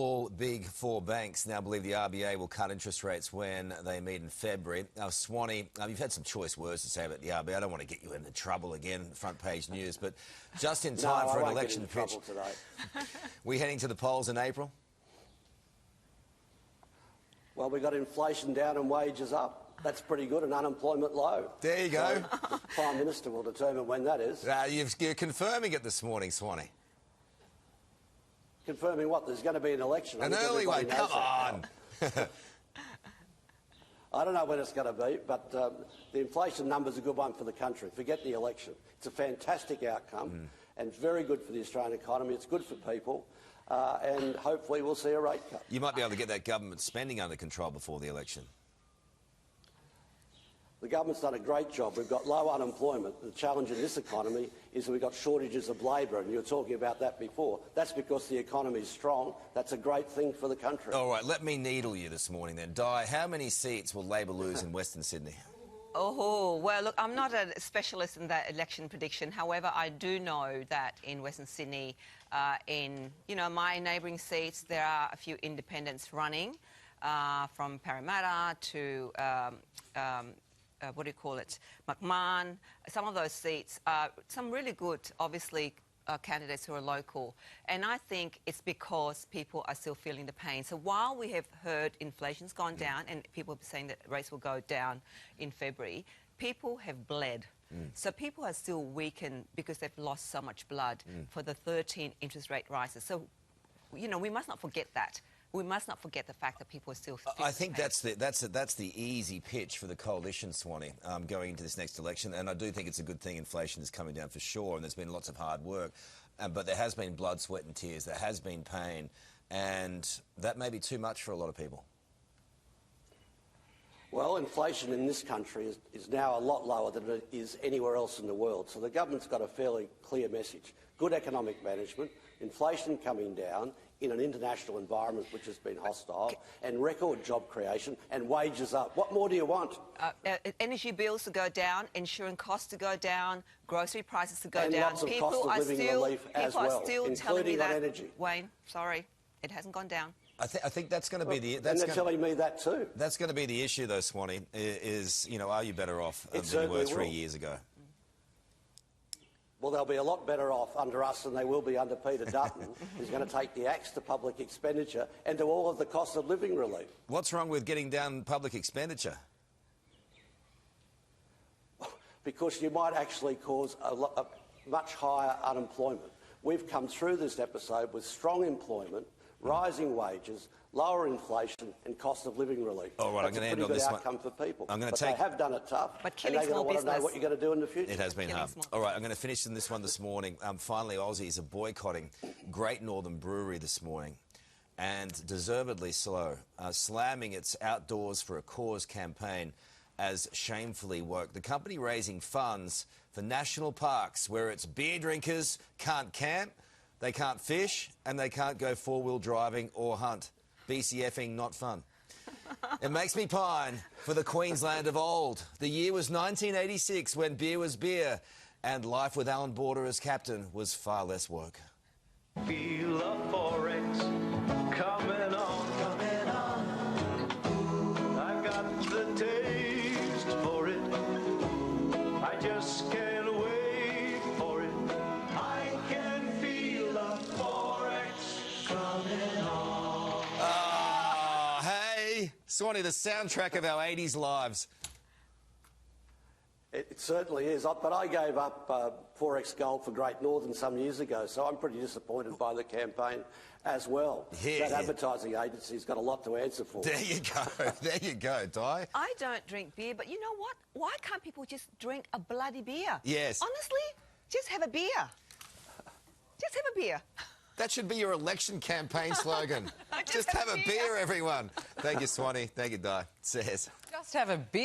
All big four banks now believe the RBA will cut interest rates when they meet in February. Now, Swanee, you've had some choice words to say about the RBA. I don't want to get you into trouble again, front page news, but just in time for an election pitch. We heading to the polls in April? Well, we got inflation down and wages up. That's pretty good, and unemployment low. There you go. So the Prime Minister will determine when that is. You're confirming it this morning, Swanee. Confirming what? There's going to be an election. An early one, come on. I don't know when it's going to be, but the inflation number's a good one for the country. Forget the election. It's a fantastic outcome and it's very good for the Australian economy. It's good for people and hopefully we'll see a rate cut. You might be able to get that government spending under control before the election. The government's done a great job. We've got low unemployment. The challenge in this economy is that we've got shortages of labour, and you were talking about that before. That's because the economy is strong. That's a great thing for the country. All right, let me needle you this morning then. Di, how many seats will Labor lose in Western Sydney? Oh, well, look, I'm not a specialist in that election prediction. However, I do know that in Western Sydney, in, my neighbouring seats, there are a few independents running, from Parramatta to... McMahon. Some of those seats are some really good, obviously, candidates who are local. And I think it's because people are still feeling the pain. So while we have heard inflation's gone down and people are saying that rates will go down in February, people have bled. So people are still weakened because they've lost so much blood for the 13 interest rate rises. So, we must not forget that. We must not forget the fact that people are still... I think that's the easy pitch for the coalition, Swanee, going into this next election. And I do think it's a good thing inflation is coming down for sure, and there's been lots of hard work. But there has been blood, sweat and tears. There has been pain. And that may be too much for a lot of people. Well, inflation in this country is now a lot lower than it is anywhere else in the world. So the government's got a fairly clear message. Good economic management, inflation coming down in an international environment which has been hostile, and record job creation and wages up. What more do you want? Energy bills to go down, insurance costs to go down, grocery prices to go and down. Lots of cost of living relief as well, including on energy. Wayne, sorry, it hasn't gone down. I think that's going to be the... And they're telling me that too. That's going to be the issue, though, Swanee, is, are you better off than you were 3 years ago? Well, they'll be a lot better off under us than they will be under Peter Dutton, who's going to take the axe to public expenditure and to all of the cost of living relief. What's wrong with getting down public expenditure? Because you might actually cause a much higher unemployment. We've come through this episode with strong employment, rising wages, lower inflation and cost of living relief. All right, I'm going to end on this one. That's a pretty good outcome for people. They have done it tough, but and they're going to want to know what you're going to do in the future. It has been hard. All right, I'm going to finish in this one this morning. Finally, Aussies are boycotting Great Northern Brewery this morning, and deservedly so, slamming its Outdoors for a Cause campaign as shamefully woke. The company raising funds for national parks where its beer drinkers can't camp, they can't fish, and they can't go four-wheel driving or hunt. BCFing not fun. It makes me pine for the Queensland of old. The year was 1986 when beer was beer and life with Alan Border as captain was far less woke. Feel the forex coming on, coming on. I got the taste for it. I just can't wait for it. I can feel the forex coming on. Swanee, the soundtrack of our 80s lives. It certainly is. But I gave up Forex Gold for Great Northern some years ago, so I'm pretty disappointed by the campaign as well. That advertising agency's got a lot to answer for. There you go. There you go, Di. I don't drink beer, but you know what? Why can't people just drink a bloody beer? Yes. Honestly, just have a beer. Just have a beer. That should be your election campaign slogan. Just have a beer, everyone. Thank you, Swanee. Thank you, Di. Says. Just have a beer.